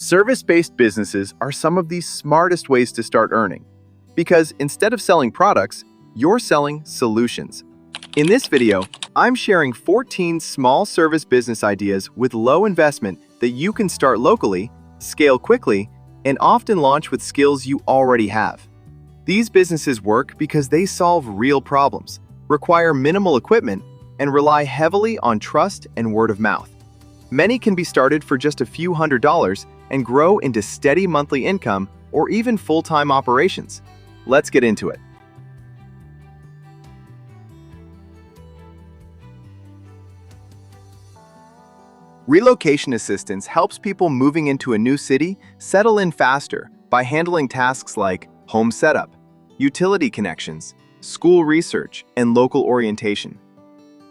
Service-based businesses are some of the smartest ways to start earning, because instead of selling products, you're selling solutions. In this video, I'm sharing 14 small service business ideas with low investment that you can start locally, scale quickly, and often launch with skills you already have. These businesses work because they solve real problems, require minimal equipment, and rely heavily on trust and word of mouth. Many can be started for just a few $100s and grow into steady monthly income or even full-time operations. Let's get into it. Relocation assistance helps people moving into a new city settle in faster by handling tasks like home setup, utility connections, school research, and local orientation.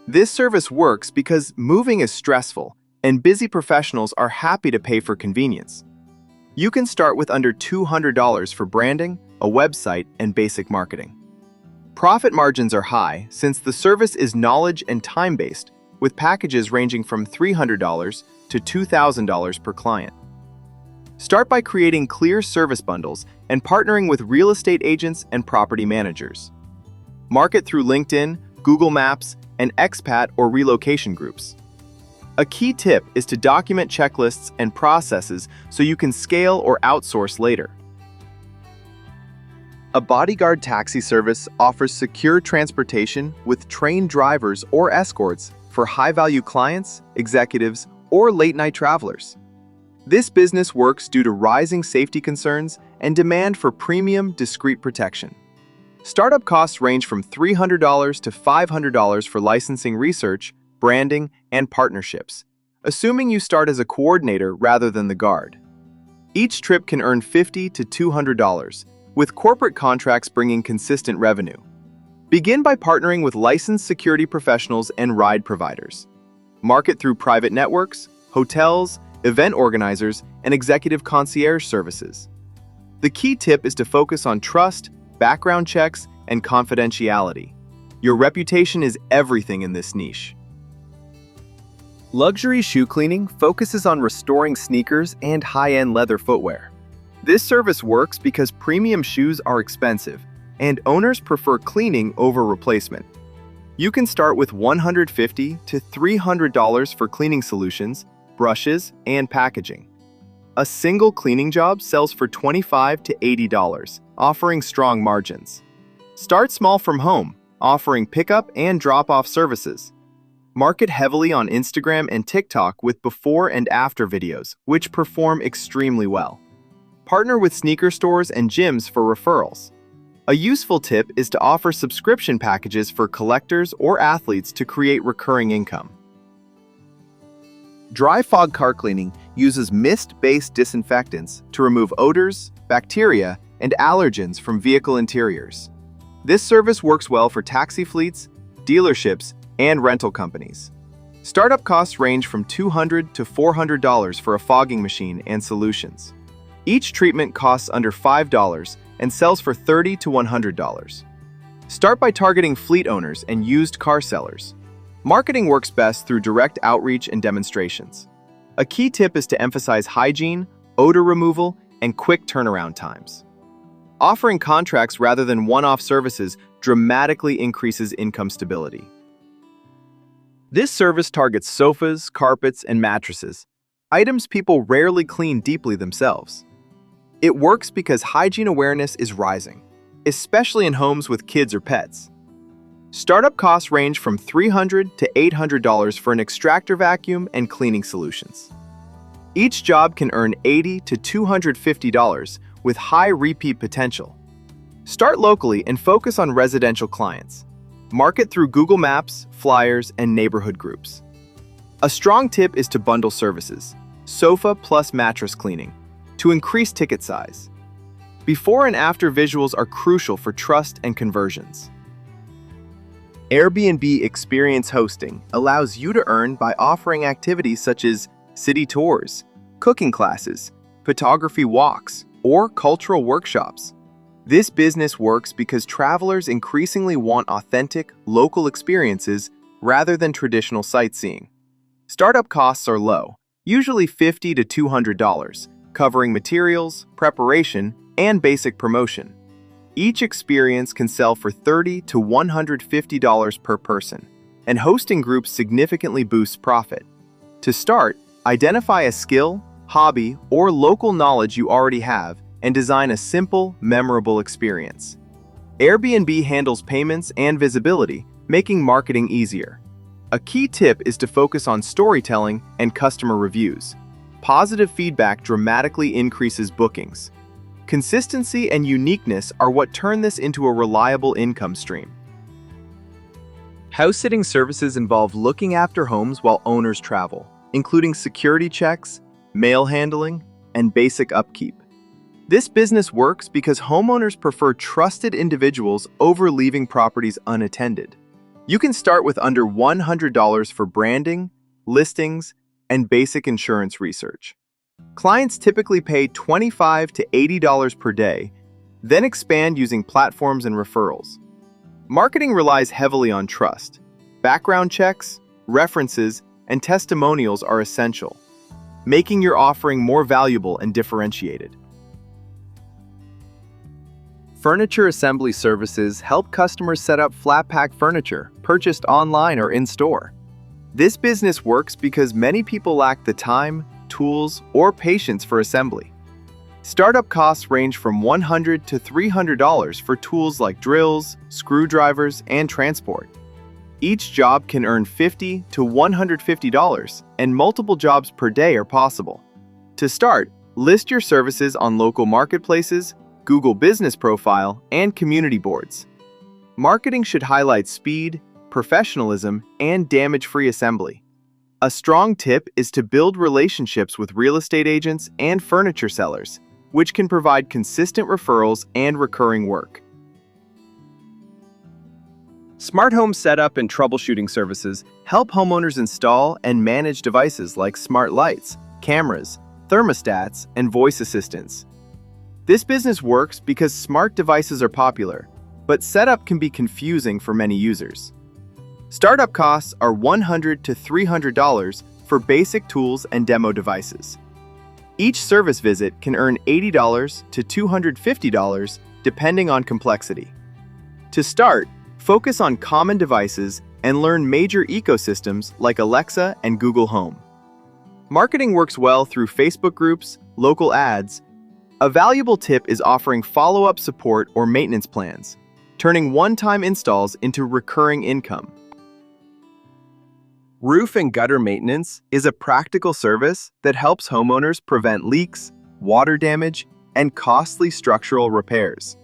This service works because moving is stressful, and busy professionals are happy to pay for convenience. You can start with under $200 for branding, a website, and basic marketing. Profit margins are high since the service is knowledge and time-based, with packages ranging from $300 to $2,000 per client. Start by creating clear service bundles and partnering with real estate agents and property managers. Market through LinkedIn, Google Maps, and expat or relocation groups. A key tip is to document checklists and processes so you can scale or outsource later. A bodyguard taxi service offers secure transportation with trained drivers or escorts for high-value clients, executives, or late-night travelers. This business works due to rising safety concerns and demand for premium, discreet protection. Startup costs range from $300 to $500 for licensing research, branding, and partnerships, assuming you start as a coordinator rather than the guard. Each trip can earn $50 to $200, with corporate contracts bringing consistent revenue. Begin by partnering with licensed security professionals and ride providers. Market through private networks, hotels, event organizers, and executive concierge services. The key tip is to focus on trust, background checks, and confidentiality. Your reputation is everything in this niche. Luxury shoe cleaning focuses on restoring sneakers and high-end leather footwear. This service works because premium shoes are expensive, and owners prefer cleaning over replacement. You can start with $150 to $300 for cleaning solutions, brushes, and packaging. A single cleaning job sells for $25 to $80, offering strong margins. Start small from home, offering pickup and drop-off services. Market heavily on Instagram and TikTok with before and after videos, which perform extremely well. Partner with sneaker stores and gyms for referrals. A useful tip is to offer subscription packages for collectors or athletes to create recurring income. Dry fog car cleaning uses mist-based disinfectants to remove odors, bacteria, and allergens from vehicle interiors. This service works well for taxi fleets, dealerships, and rental companies. Startup costs range from $200 to $400 for a fogging machine and solutions. Each treatment costs under $5 and sells for $30 to $100. Start by targeting fleet owners and used car sellers. Marketing works best through direct outreach and demonstrations. A key tip is to emphasize hygiene, odor removal, and quick turnaround times. Offering contracts rather than one-off services dramatically increases income stability. This service targets sofas, carpets, and mattresses, items people rarely clean deeply themselves. It works because hygiene awareness is rising, especially in homes with kids or pets. Startup costs range from $300 to $800 for an extractor vacuum and cleaning solutions. Each job can earn $80 to $250 with high repeat potential. Start locally and focus on residential clients. Market through Google Maps, flyers, and neighborhood groups. A strong tip is to bundle services, sofa plus mattress cleaning, to increase ticket size. Before and after visuals are crucial for trust and conversions. Airbnb Experience Hosting allows you to earn by offering activities such as city tours, cooking classes, photography walks, or cultural workshops. This business works because travelers increasingly want authentic, local experiences rather than traditional sightseeing. Startup costs are low, usually $50 to $200, covering materials, preparation, and basic promotion. Each experience can sell for $30 to $150 per person, and hosting groups significantly boosts profit. To start, identify a skill, hobby, or local knowledge you already have and design a simple, memorable experience. Airbnb handles payments and visibility, making marketing easier. A key tip is to focus on storytelling and customer reviews. Positive feedback dramatically increases bookings. Consistency and uniqueness are what turn this into a reliable income stream. House sitting services involve looking after homes while owners travel, including security checks, mail handling, and basic upkeep. This business works because homeowners prefer trusted individuals over leaving properties unattended. You can start with under $100 for branding, listings, and basic insurance research. Clients typically pay $25 to $80 per day, then expand using platforms and referrals. Marketing relies heavily on trust. Background checks, references, and testimonials are essential, making your offering more valuable and differentiated. Furniture assembly services help customers set up flat-pack furniture purchased online or in-store. This business works because many people lack the time, tools, or patience for assembly. Startup costs range from $100 to $300 for tools like drills, screwdrivers, and transport. Each job can earn $50 to $150, and multiple jobs per day are possible. To start, list your services on local marketplaces, Google Business Profile, and community boards. Marketing should highlight speed, professionalism, and damage-free assembly. A strong tip is to build relationships with real estate agents and furniture sellers, which can provide consistent referrals and recurring work. Smart home setup and troubleshooting services help homeowners install and manage devices like smart lights, cameras, thermostats, and voice assistants. This business works because smart devices are popular, but setup can be confusing for many users. Startup costs are $100 to $300 for basic tools and demo devices. Each service visit can earn $80 to $250 depending on complexity. To start, focus on common devices and learn major ecosystems like Alexa and Google Home. Marketing works well through Facebook groups, local ads. A valuable tip is offering follow-up support or maintenance plans, turning one-time installs into recurring income. Roof and gutter maintenance is a practical service that helps homeowners prevent leaks, water damage, and costly structural repairs.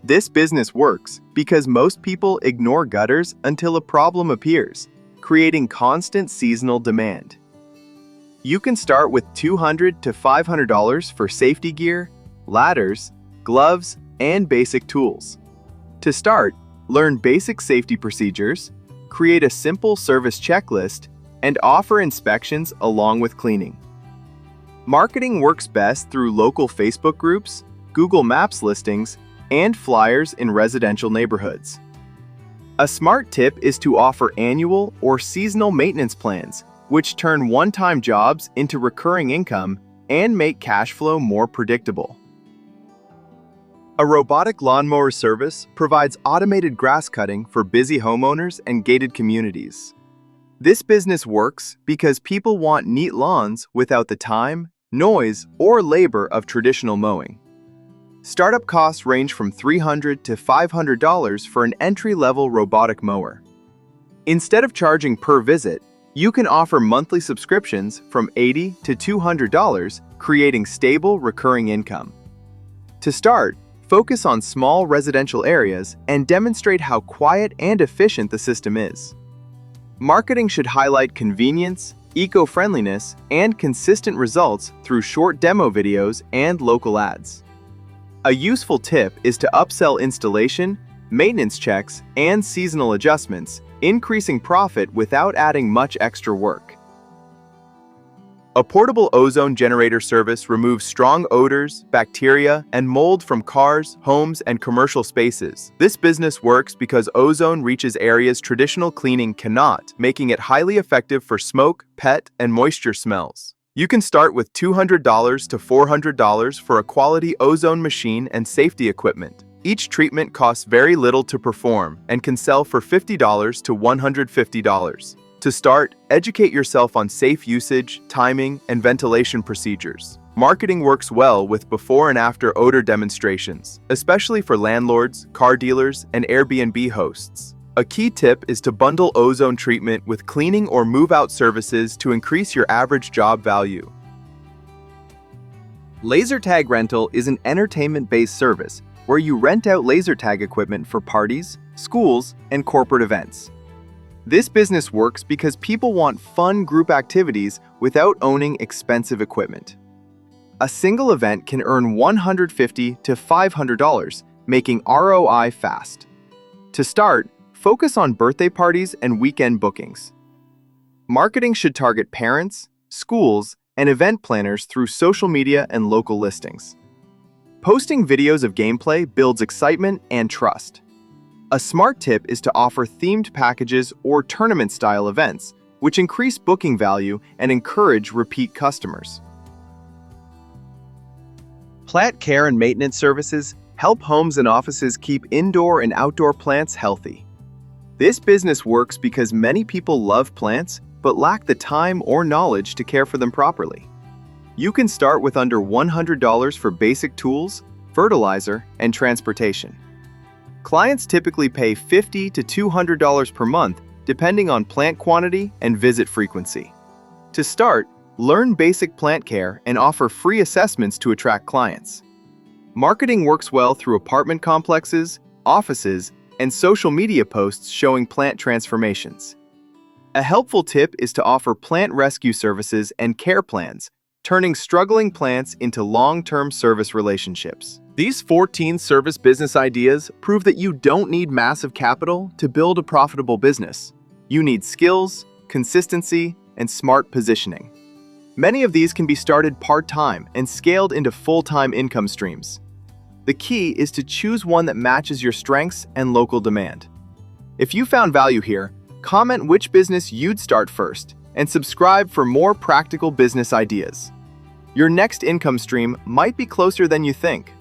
This business works because most people ignore gutters until a problem appears, creating constant seasonal demand. You can start with $200 to $500 for safety gear, ladders, gloves, and basic tools. To start, learn basic safety procedures, create a simple service checklist, and offer inspections along with cleaning. Marketing works best through local Facebook groups, Google Maps listings, and flyers in residential neighborhoods. A smart tip is to offer annual or seasonal maintenance plans, which turn one-time jobs into recurring income and make cash flow more predictable. A robotic lawnmower service provides automated grass cutting for busy homeowners and gated communities. This business works because people want neat lawns without the time, noise, or labor of traditional mowing. Startup costs range from $300 to $500 for an entry-level robotic mower. Instead of charging per visit, you can offer monthly subscriptions from $80 to $200, creating stable, recurring income. To start, focus on small residential areas and demonstrate how quiet and efficient the system is. Marketing should highlight convenience, eco-friendliness, and consistent results through short demo videos and local ads. A useful tip is to upsell installation, maintenance checks, and seasonal adjustments, increasing profit without adding much extra work. A portable ozone generator service removes strong odors, bacteria, and mold from cars, homes, and commercial spaces. This business works because ozone reaches areas traditional cleaning cannot, making it highly effective for smoke, pet, and moisture smells. You can start with $200 to $400 for a quality ozone machine and safety equipment. Each treatment costs very little to perform and can sell for $50 to $150. To start, educate yourself on safe usage, timing, and ventilation procedures. Marketing works well with before and after odor demonstrations, especially for landlords, car dealers, and Airbnb hosts. A key tip is to bundle ozone treatment with cleaning or move-out services to increase your average job value. Laser tag rental is an entertainment-based service where you rent out laser tag equipment for parties, schools, and corporate events. This business works because people want fun group activities without owning expensive equipment. A single event can earn $150 to $500, making ROI fast. To start, focus on birthday parties and weekend bookings. Marketing should target parents, schools, and event planners through social media and local listings. Posting videos of gameplay builds excitement and trust. A smart tip is to offer themed packages or tournament-style events, which increase booking value and encourage repeat customers. Plant care and maintenance services help homes and offices keep indoor and outdoor plants healthy. This business works because many people love plants but lack the time or knowledge to care for them properly. You can start with under $100 for basic tools, fertilizer, and transportation. Clients typically pay $50 to $200 per month depending on plant quantity and visit frequency. To start, learn basic plant care and offer free assessments to attract clients. Marketing works well through apartment complexes, offices, and social media posts showing plant transformations. A helpful tip is to offer plant rescue services and care plans, turning struggling plants into long-term service relationships. These 14 service business ideas prove that you don't need massive capital to build a profitable business. You need skills, consistency, and smart positioning. Many of these can be started part-time and scaled into full-time income streams. The key is to choose one that matches your strengths and local demand. If you found value here, comment which business you'd start first and subscribe for more practical business ideas. Your next income stream might be closer than you think.